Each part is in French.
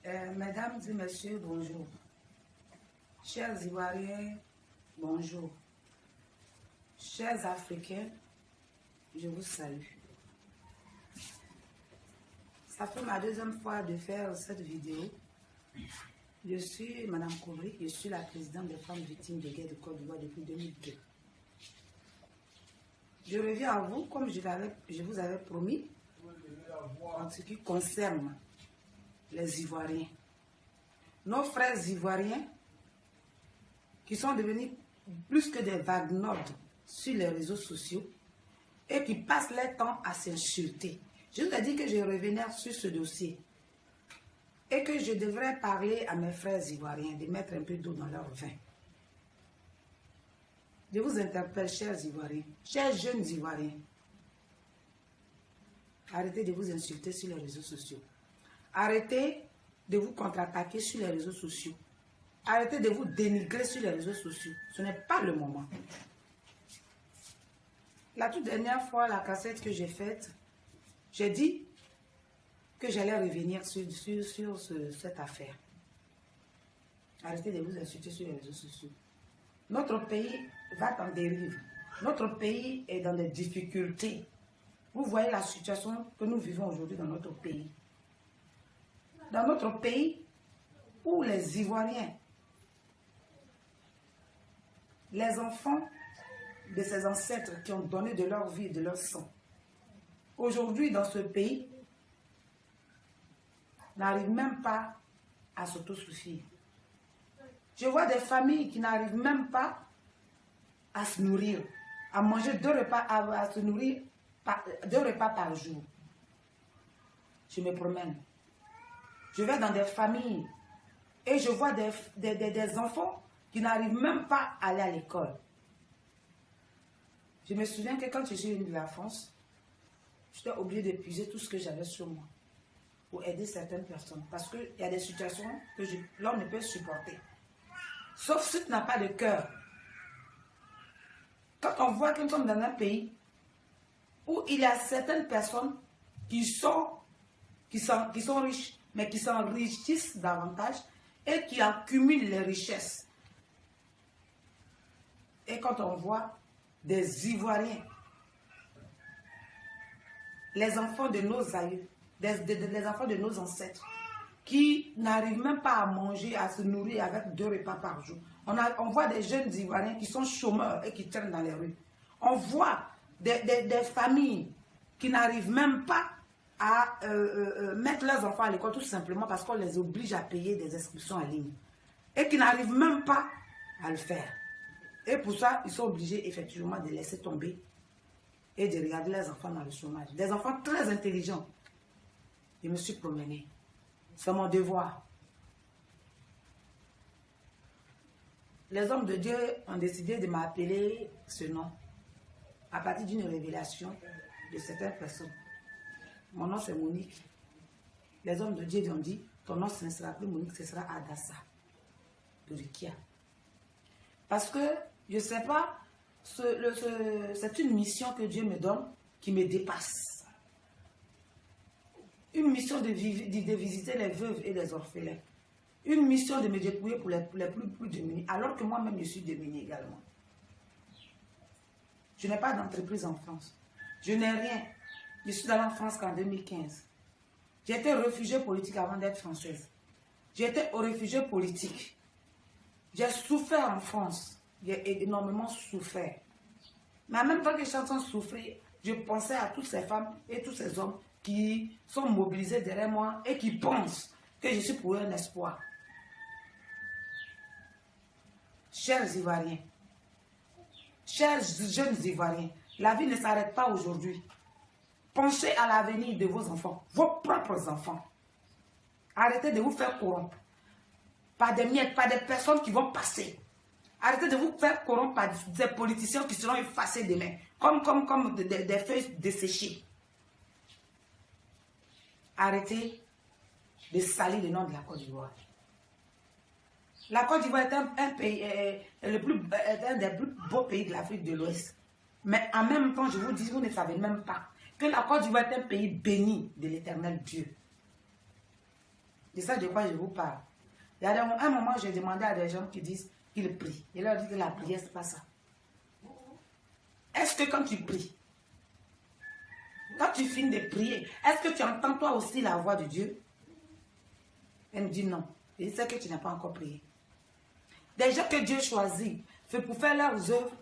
Mesdames et messieurs, bonjour. Chers Ivoiriens, bonjour. Chers Africains, je vous salue. Ça fait ma deuxième fois de faire cette vidéo. Je suis Madame Kouri, je suis la présidente des femmes victimes de guerre de Côte d'Ivoire depuis 2002. Je reviens à vous, comme je vous avais promis, en ce qui concerne les Ivoiriens. Nos frères Ivoiriens, qui sont devenus plus que des vaguenodes sur les réseaux sociaux et qui passent leur temps à s'insulter. Je vous ai dit que je revenais sur ce dossier et que je devrais parler à mes frères Ivoiriens de mettre un peu d'eau dans leur vin. Je vous interpelle, chers Ivoiriens, chers jeunes Ivoiriens, arrêtez de vous insulter sur les réseaux sociaux. Arrêtez de vous contre-attaquer sur les réseaux sociaux. Arrêtez de vous dénigrer sur les réseaux sociaux. Ce n'est pas le moment. La toute dernière fois, la cassette que j'ai faite, j'ai dit que j'allais revenir sur cette affaire. Arrêtez de vous insulter sur les réseaux sociaux. Notre pays va en dérive. Notre pays est dans des difficultés. Vous voyez la situation que nous vivons aujourd'hui dans notre pays. Dans notre pays, où les Ivoiriens, les enfants de ces ancêtres qui ont donné de leur vie et de leur sang, aujourd'hui dans ce pays, n'arrivent même pas à s'autosuffire. Je vois des familles qui n'arrivent même pas à se nourrir, à manger 2 repas, à se nourrir 2 repas par jour. Je me promène. Je vais dans des familles et je vois des enfants qui n'arrivent même pas à aller à l'école. Je me souviens que quand je suis venue de la France, j'étais obligée d'épuiser tout ce que j'avais sur moi pour aider certaines personnes. Parce qu'il y a des situations que l'homme ne peut supporter. Sauf si tu n'as pas de cœur. Quand on voit que nous sommes dans un pays où il y a certaines personnes qui sont riches, mais qui s'enrichissent davantage et qui accumulent les richesses. Et quand on voit des Ivoiriens, les enfants de nos aïeux, les enfants de nos ancêtres, qui n'arrivent même pas à manger, à se nourrir avec 2 repas par jour. On voit des jeunes Ivoiriens qui sont chômeurs et qui traînent dans les rues. On voit des familles qui n'arrivent même pas à mettre leurs enfants à l'école tout simplement parce qu'on les oblige à payer des inscriptions en ligne. Et qui n'arrivent même pas à le faire. Et pour ça, ils sont obligés effectivement de laisser tomber et de regarder leurs enfants dans le chômage. Des enfants très intelligents. Je me suis promenée. C'est mon devoir. Les hommes de Dieu ont décidé de m'appeler ce nom à partir d'une révélation de certaines personnes. Mon nom c'est Monique. Les hommes de Dieu ont dit, ton nom ce ne sera plus Monique, ce sera Adassa de Rikia. Parce que, je ne sais pas, c'est une mission que Dieu me donne qui me dépasse. Une mission de visiter les veuves et les orphelins. Une mission de me dépouiller pour les plus démunis, alors que moi-même je suis démunie également. Je n'ai pas d'entreprise en France. Je n'ai rien. Je suis allée en France qu'en 2015. J'ai été réfugiée politique avant d'être française. J'ai été réfugiée politique. J'ai souffert en France. J'ai énormément souffert. Mais en même temps que je suis en train de souffrir, je pensais à toutes ces femmes et tous ces hommes qui sont mobilisés derrière moi et qui pensent que je suis pour eux un espoir. Chers Ivoiriens, chers jeunes Ivoiriens, la vie ne s'arrête pas aujourd'hui. Pensez à l'avenir de vos enfants, vos propres enfants. Arrêtez de vous faire corrompre par des miettes, par des personnes qui vont passer. Arrêtez de vous faire corrompre par des politiciens qui seront effacés demain, comme des feuilles desséchées. Arrêtez de salir le nom de la Côte d'Ivoire. La Côte d'Ivoire est un des plus beaux pays de l'Afrique de l'Ouest. Mais en même temps, je vous dis, vous ne savez même pas que la Côte d'Ivoire est un pays béni de l'Éternel Dieu. C'est ça de quoi je vous parle. Il y a un moment, j'ai demandé à des gens qui disent qu'ils prient. Je leur dis que la prière, ce n'est pas ça. Est-ce que quand tu pries, quand tu finis de prier, est-ce que tu entends toi aussi la voix de Dieu? Elle me dit non. Et c'est que tu n'as pas encore prié. Des gens que Dieu choisit pour faire leurs œuvres,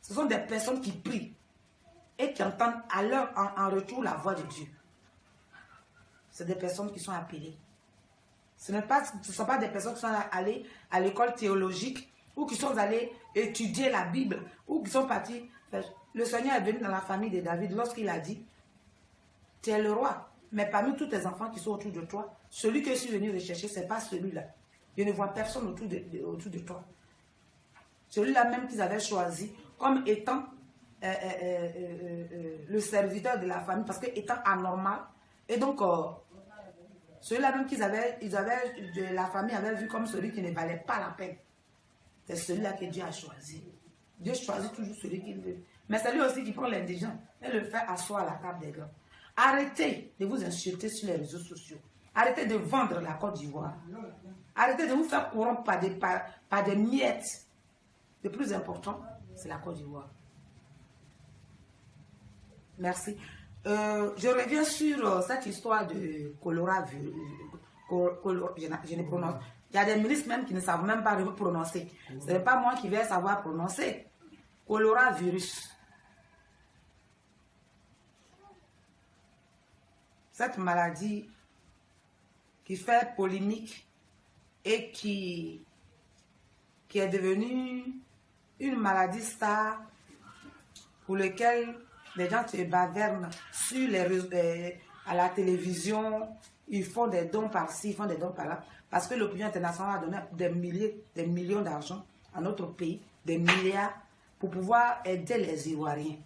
ce sont des personnes qui prient et qui entendent en retour la voix de Dieu. C'est des personnes qui sont appelées. Ce ne sont pas des personnes qui sont allées à l'école théologique ou qui sont allées étudier la Bible ou qui sont partis. Le Seigneur est venu dans la famille de David lorsqu'il a dit, tu es le roi, mais parmi tous tes enfants qui sont autour de toi, celui que je suis venu rechercher, ce n'est pas celui-là. Je ne vois personne autour de toi. Celui-là même qu'ils avaient choisi comme étant le serviteur de la famille, parce qu'étant anormal, et donc celui-là même la famille avait vu comme celui qui ne valait pas la peine. C'est celui-là que Dieu a choisi. Dieu choisit toujours celui qu'il veut. Mais c'est lui aussi qui prend l'indigent et le fait asseoir à la table des grands. Arrêtez de vous insulter sur les réseaux sociaux. Arrêtez de vendre la Côte d'Ivoire. Arrêtez de vous faire corrompre par des miettes. Le plus important, c'est la Côte d'Ivoire. Merci. Je reviens sur cette histoire de je ne prononce. Il y a des ministres même qui ne savent même pas prononcer. Ce n'est pas moi qui vais savoir prononcer. Coronavirus. Cette maladie qui fait polémique et qui est devenue une maladie star pour laquelle les gens se bavernent sur les réseaux, à la télévision, ils font des dons par-ci, ils font des dons par-là, parce que l'opinion internationale a donné des millions d'argent à notre pays, des milliards, pour pouvoir aider les Ivoiriens.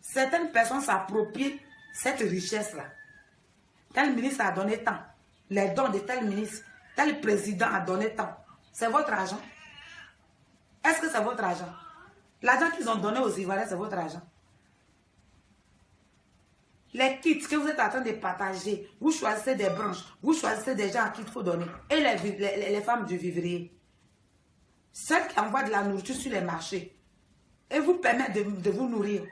Certaines personnes s'approprient cette richesse-là. Tel ministre a donné tant, les dons de tel ministre, tel président a donné tant. C'est votre argent. Est-ce que c'est votre argent? L'argent qu'ils ont donné aux Ivoiriens, c'est votre argent. Les kits que vous êtes en train de partager, vous choisissez des branches, vous choisissez des gens à qui il faut donner. Et les femmes du vivrier, celles qui envoient de la nourriture sur les marchés, et vous permettent de vous nourrir.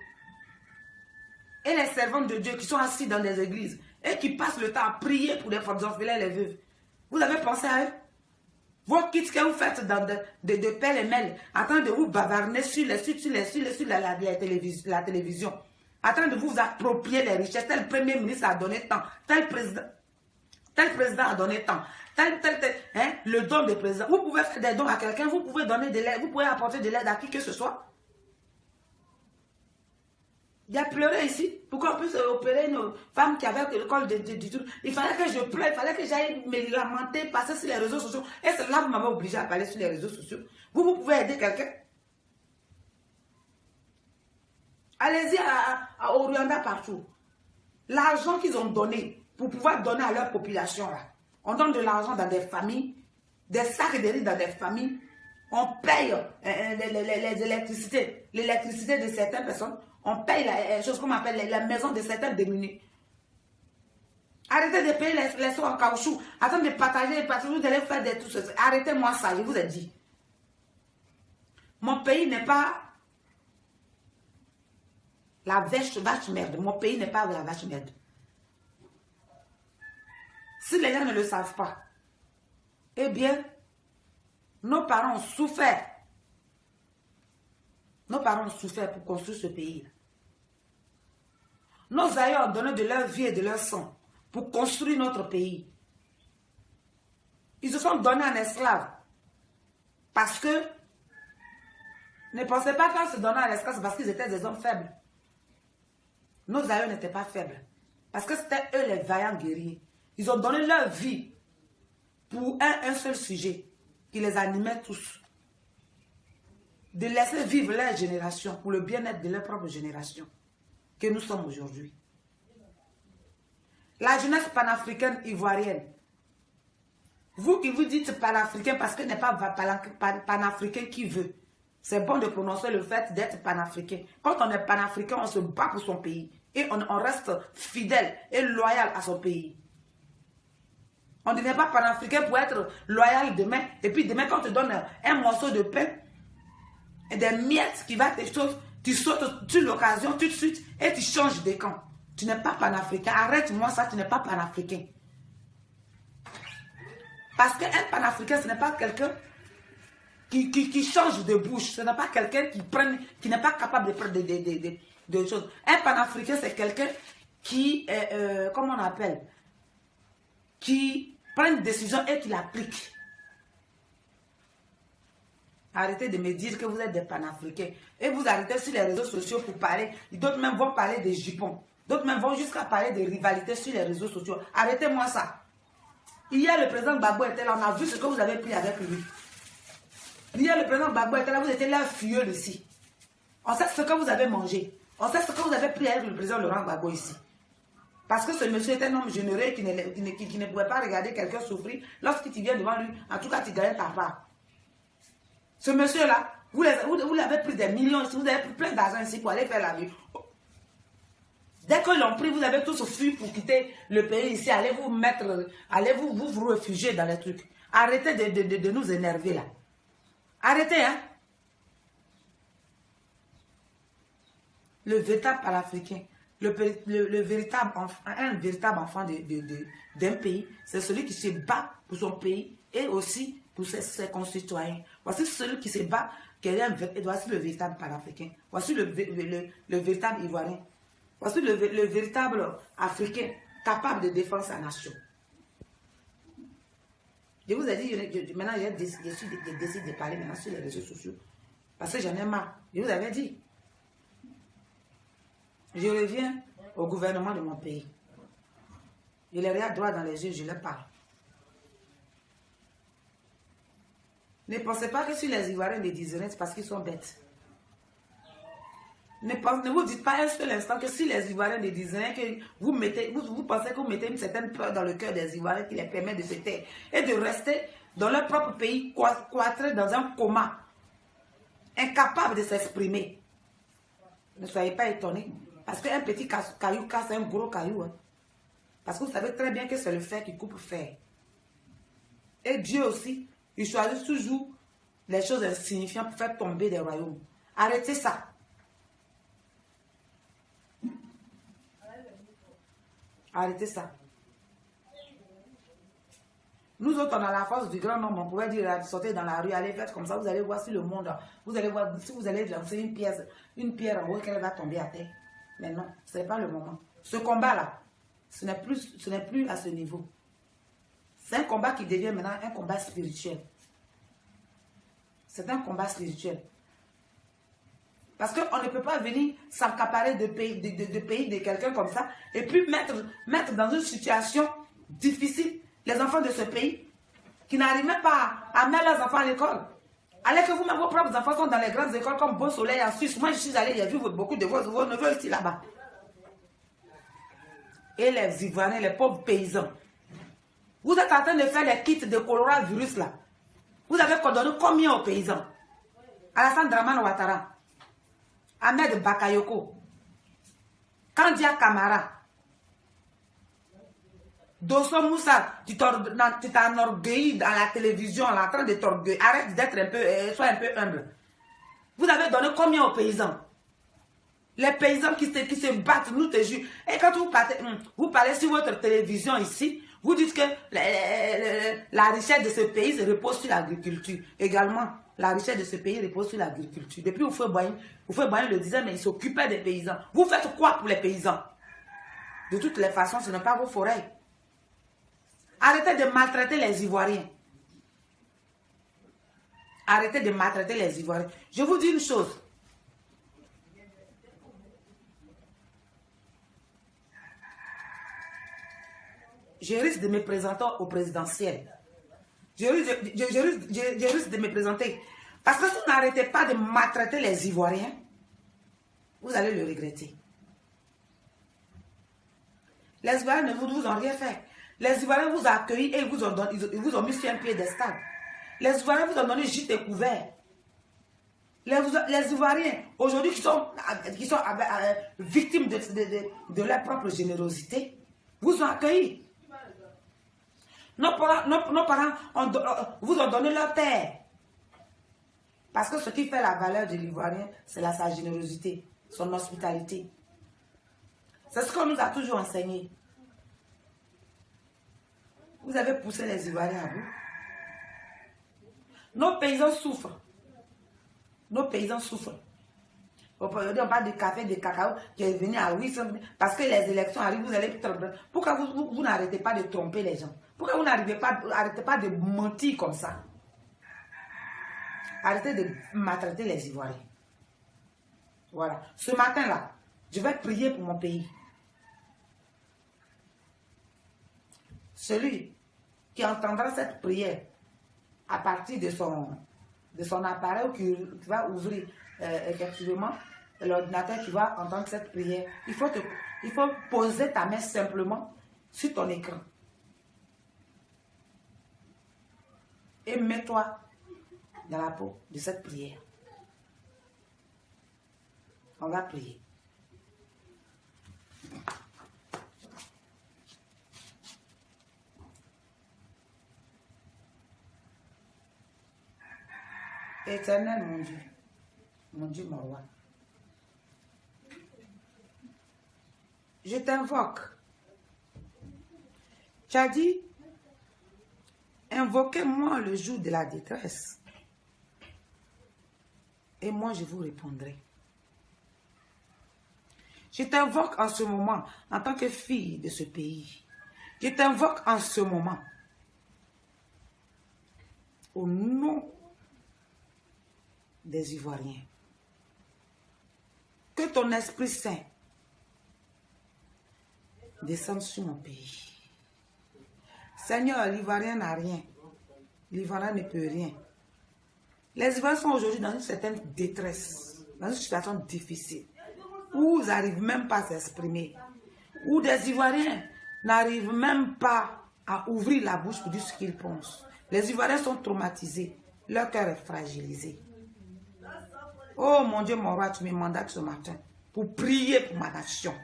Et les servantes de Dieu qui sont assis dans des églises, et qui passent le temps à prier pour les orphelins et les veuves. Vous avez pensé à eux? Vos kits que vous faites de pelle et mêle, en train de vous bavarner sur la télévision, en train de vous approprier les richesses. Tel premier ministre a donné tant, tel président a donné tant, le don des présidents. Vous pouvez faire des dons à quelqu'un, vous pouvez donner de l'aide, vous pouvez apporter de l'aide à qui que ce soit. Il y a pleuré ici. Pourquoi on puisse opérer une femme qui avait le col du tout. Il fallait que je pleure, il fallait que j'aille me lamenter, passer sur les réseaux sociaux. Et c'est là que vous m'avez obligé à parler sur les réseaux sociaux. Vous pouvez aider quelqu'un. Allez-y au Rwanda partout. L'argent qu'ils ont donné pour pouvoir donner à leur population, là. On donne de l'argent dans des familles, des sacs de riz dans des familles. On paye l'électricité de certaines personnes. On paye la chose qu'on appelle la maison de certains démunis. Arrêtez de payer les sous en caoutchouc. Attendez de partager, vous allez faire des tout ceci. Arrêtez-moi ça, je vous ai dit. Mon pays n'est pas la vache merde. Mon pays n'est pas la vache merde. Si les gens ne le savent pas, eh bien, nos parents ont souffert. Nos parents ont souffert pour construire ce pays. Nos aïeux ont donné de leur vie et de leur sang pour construire notre pays. Ils se sont donnés en esclaves. Parce que, ne pensez pas qu'en se donnant en esclaves, c'est parce qu'ils étaient des hommes faibles. Nos aïeux n'étaient pas faibles. Parce que c'était eux les vaillants guerriers. Ils ont donné leur vie pour un seul sujet qui les animait tous. De laisser vivre leur génération pour le bien-être de leur propre génération que nous sommes aujourd'hui. La jeunesse panafricaine ivoirienne. Vous qui vous dites panafricain parce que ce n'est pas panafricain qui veut. C'est bon de prononcer le fait d'être panafricain. Quand on est panafricain, on se bat pour son pays. Et on reste fidèle et loyal à son pays. On ne devient pas panafricain pour être loyal demain. Et puis demain, quand on te donne un morceau de pain et des miettes qui va te choses, tu sautes sur l'occasion tout de suite et tu changes de camp. Tu n'es pas panafricain. Arrête-moi ça, tu n'es pas panafricain. Parce qu'un panafricain, ce n'est pas quelqu'un qui change de bouche. Ce n'est pas quelqu'un qui n'est pas capable de prendre des choses. Un panafricain, c'est quelqu'un qui, comment on appelle, qui prend une décision et qui l'applique. Arrêtez de me dire que vous êtes des panafricains. Et vous arrêtez sur les réseaux sociaux pour parler. D'autres même vont parler des jupons. D'autres même vont jusqu'à parler de rivalité sur les réseaux sociaux. Arrêtez-moi ça. Hier, le président Gbagbo était là. On a vu ce que vous avez pris avec lui. Hier, le président Gbagbo était là. Vous étiez là, furieux ici. On sait ce que vous avez mangé. On sait ce que vous avez pris avec le président Laurent Gbagbo ici. Parce que ce monsieur est un homme généreux qui ne pouvait pas regarder quelqu'un souffrir. Lorsqu'il vient devant lui, en tout cas, tu gagnes ta part. Ce monsieur-là, vous l'avez pris des millions ici. Vous avez pris plein d'argent ici pour aller faire la vie. Dès qu'ils l'ont pris, vous avez tous fui pour quitter le pays ici. Allez vous réfugier dans les trucs. Arrêtez de nous énerver là. Arrêtez, hein. Le véritable panafricain, un véritable enfant d'un pays, c'est celui qui se bat pour son pays et aussi pour ses concitoyens. Voici celui qui se bat, voici le véritable panafricain. Voici le véritable ivoirien. Voici le véritable africain capable de défendre sa nation. Je vous ai dit, maintenant j'ai décidé de parler maintenant sur les réseaux sociaux. Parce que j'en ai marre. Je vous avais dit. Je reviens au gouvernement de mon pays. Je les regarde droit dans les yeux, je leur parle. Ne pensez pas que si les Ivoiriens les disent rien, c'est parce qu'ils sont bêtes. Ne vous dites pas un seul instant que si les Ivoiriens les disent rien, que vous pensez que vous mettez une certaine peur dans le cœur des Ivoiriens qui les permet de se taire et de rester dans leur propre pays, cloîtrés dans un coma, incapables de s'exprimer. Ne soyez pas étonnés. Parce qu'un petit caillou casse un gros caillou. Hein. Parce que vous savez très bien que c'est le fer qui coupe le fer. Et Dieu aussi, il choisit toujours les choses insignifiantes pour faire tomber des royaumes. Arrêtez ça. Arrêtez ça. Nous autres, on a la force du grand nombre. On pouvait dire, sortez dans la rue, allez faire comme ça, vous allez voir si le monde, vous allez voir, si vous allez lancer une pierre en haut, qu'elle va tomber à terre. Mais non, ce n'est pas le moment. Ce combat-là, ce n'est plus à ce niveau. C'est un combat qui devient maintenant un combat spirituel. C'est un combat spirituel. Parce qu'on ne peut pas venir s'accaparer de pays de quelqu'un comme ça et puis mettre dans une situation difficile les enfants de ce pays qui n'arrivent même pas à mettre leurs enfants à l'école. Alors que vous-même, vos propres enfants sont dans les grandes écoles comme Beau Soleil en Suisse. Moi, je suis allée, j'ai vu beaucoup de vos neveux ici là-bas. Et les Ivoiriens, les pauvres paysans. Vous êtes en train de faire les kits de coronavirus là. Vous avez condamné combien aux paysans? Alassane Dramane Ouattara, Ahmed Bakayoko, Kandia Kamara, Dosso Moussa, tu t'enorgueillis dans la télévision, là, en train de t'orgueillir. Arrête d'être un peu, sois un peu humble. Vous avez donné combien aux paysans? Les paysans qui se battent, nous te jure. Et quand vous parlez sur votre télévision ici, vous dites que la richesse de ce pays repose sur l'agriculture. Également, la richesse de ce pays repose sur l'agriculture. Depuis Houphouët-Boigny le disait, mais il s'occupait des paysans. Vous faites quoi pour les paysans? De toutes les façons, ce n'est pas vos forêts. Arrêtez de maltraiter les Ivoiriens. Arrêtez de maltraiter les Ivoiriens. Je vous dis une chose. Je risque de me présenter au présidentiel. Je risque de me présenter. Parce que si vous n'arrêtez pas de maltraiter les Ivoiriens, vous allez le regretter. Les Ivoiriens ne vous ont rien fait. Les Ivoiriens vous ont accueilli et ils vous ont mis sur un piédestal. Les Ivoiriens vous ont donné gîte et couvert. Les Ivoiriens, aujourd'hui, qui sont victimes de leur propre générosité, vous ont accueillis. Nos parents vous ont donné leur terre. Parce que ce qui fait la valeur de l'Ivoirien, c'est sa générosité, son hospitalité. C'est ce qu'on nous a toujours enseigné. Vous avez poussé les Ivoiriens à bout. Nos paysans souffrent. Nos paysans souffrent. Aujourd'hui, on parle de café, de cacao qui est venu à 800 000. Parce que les élections arrivent, vous allez tromper. Pourquoi vous n'arrêtez pas de tromper les gens? Pourquoi vous n'arrêtez pas de mentir comme ça? Arrêtez de maltraiter les Ivoiriens. Voilà. Ce matin-là, je vais prier pour mon pays. Celui qui entendra cette prière à partir de son appareil qui va ouvrir effectivement l'ordinateur qui va entendre cette prière, il faut poser ta main simplement sur ton écran. Et mets-toi dans la peau de cette prière. On va prier. Éternel mon Dieu, mon roi, je t'invoque. Tu as dit, invoquez-moi le jour de la détresse, et moi je vous répondrai. Je t'invoque en ce moment, en tant que fille de ce pays. Je t'invoque en ce moment, au nom des Ivoiriens. Que ton Esprit Saint descende sur mon pays. Seigneur, l'Ivoirien n'a rien. L'Ivoirien ne peut rien. Les Ivoiriens sont aujourd'hui dans une certaine détresse, dans une situation difficile, où ils n'arrivent même pas à s'exprimer, où des Ivoiriens n'arrivent même pas à ouvrir la bouche pour dire ce qu'ils pensent. Les Ivoiriens sont traumatisés, leur cœur est fragilisé. Oh mon Dieu, mon roi, tu me mandates ce matin pour prier pour ma nation.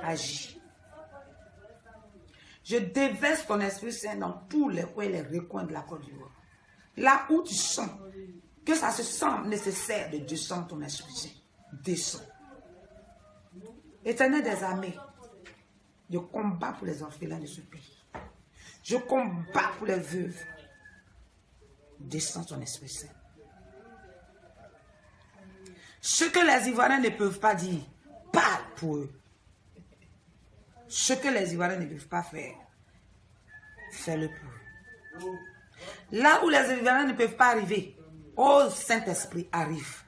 Agis. Je déverse ton Esprit Saint dans tous les coins et les recoins de la Côte d'Ivoire. Là où tu sens que ça se sent nécessaire de descendre ton Esprit Saint, descends. Éternel des armées, je combats pour les orphelins de ce pays. Je combats pour les veuves. Descends ton Esprit Saint. Ce que les Ivoiriens ne peuvent pas dire, parle pour eux. Ce que les Ivoiriens ne peuvent pas faire, fais-le pour eux. Là où les Ivoiriens ne peuvent pas arriver, oh Saint-Esprit, arrive.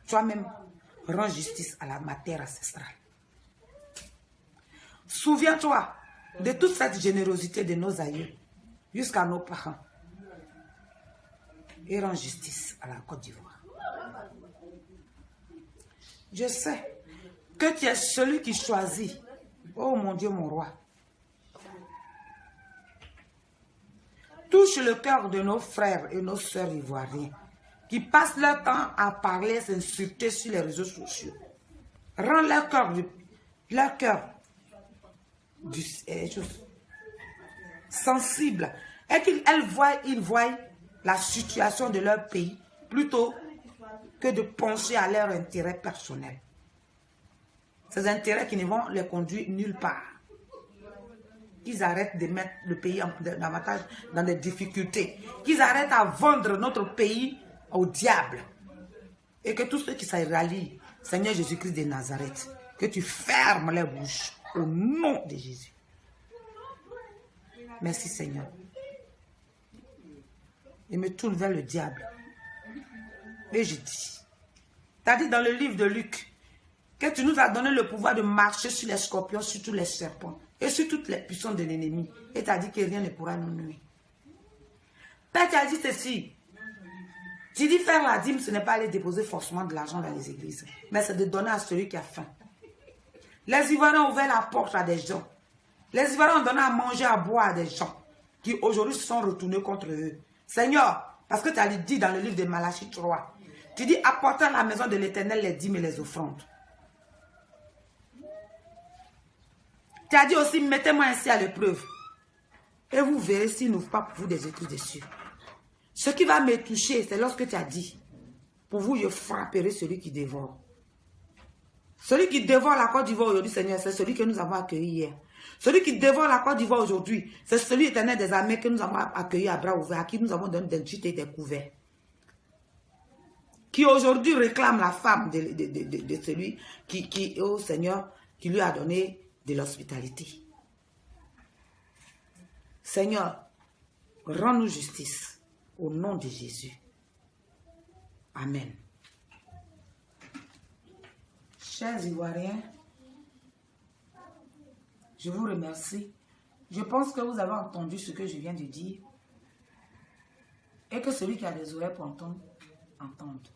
Toi-même, rends justice à ma terre ancestrale. Souviens-toi de toute cette générosité de nos aïeux jusqu'à nos parents et rends justice à la Côte d'Ivoire. Je sais que tu es celui qui choisit, oh mon Dieu, mon roi. Touche le cœur de nos frères et nos sœurs ivoiriens qui passent leur temps à parler, s'insulter sur les réseaux sociaux. Rends leur cœur sensible et qu'ils voient la situation de leur pays plutôt que de penser à leur intérêt personnel. Ces intérêts qui ne vont les conduire nulle part. Qu'ils arrêtent de mettre le pays davantage dans des difficultés. Qu'ils arrêtent à vendre notre pays au diable. Et que tous ceux qui s'y rallient, Seigneur Jésus-Christ de Nazareth, que tu fermes les bouches au nom de Jésus. Merci Seigneur. Il me tourne vers le diable. Et je dis, tu as dit dans le livre de Luc, que tu nous as donné le pouvoir de marcher sur les scorpions, sur tous les serpents et sur toutes les puissances de l'ennemi. Et tu as dit que rien ne pourra nous nuire. Père, tu as dit ceci. Tu dis faire la dîme, ce n'est pas aller déposer forcément de l'argent dans les églises, mais c'est de donner à celui qui a faim. Les Ivoiriens ont ouvert la porte à des gens. Les Ivoiriens ont donné à manger, à boire à des gens qui aujourd'hui se sont retournés contre eux. Seigneur, parce que tu as dit dans le livre de Malachie 3, tu dis apportez à la maison de l'Éternel les dîmes et les offrandes. Tu as dit aussi, mettez-moi ainsi à l'épreuve. Et vous verrez s'il n'ouvre pas pour vous des écrits dessus. Ce qui va me toucher, c'est lorsque tu as dit, pour vous, je frapperai celui qui dévore. Celui qui dévore la Côte d'Ivoire aujourd'hui, Seigneur, c'est celui que nous avons accueilli hier. Celui qui dévore la Côte d'Ivoire aujourd'hui, c'est celui éternel des armées que nous avons accueilli à bras ouverts, à qui nous avons donné des gîtes et des couverts. Qui aujourd'hui réclame la femme de celui qui, oh Seigneur, qui lui a donné de l'hospitalité. Seigneur, rends-nous justice au nom de Jésus. Amen. Chers Ivoiriens, je vous remercie. Je pense que vous avez entendu ce que je viens de dire et que celui qui a des oreilles pour entendre, entende.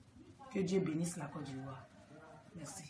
Que Dieu bénisse la Côte d'Ivoire. Merci.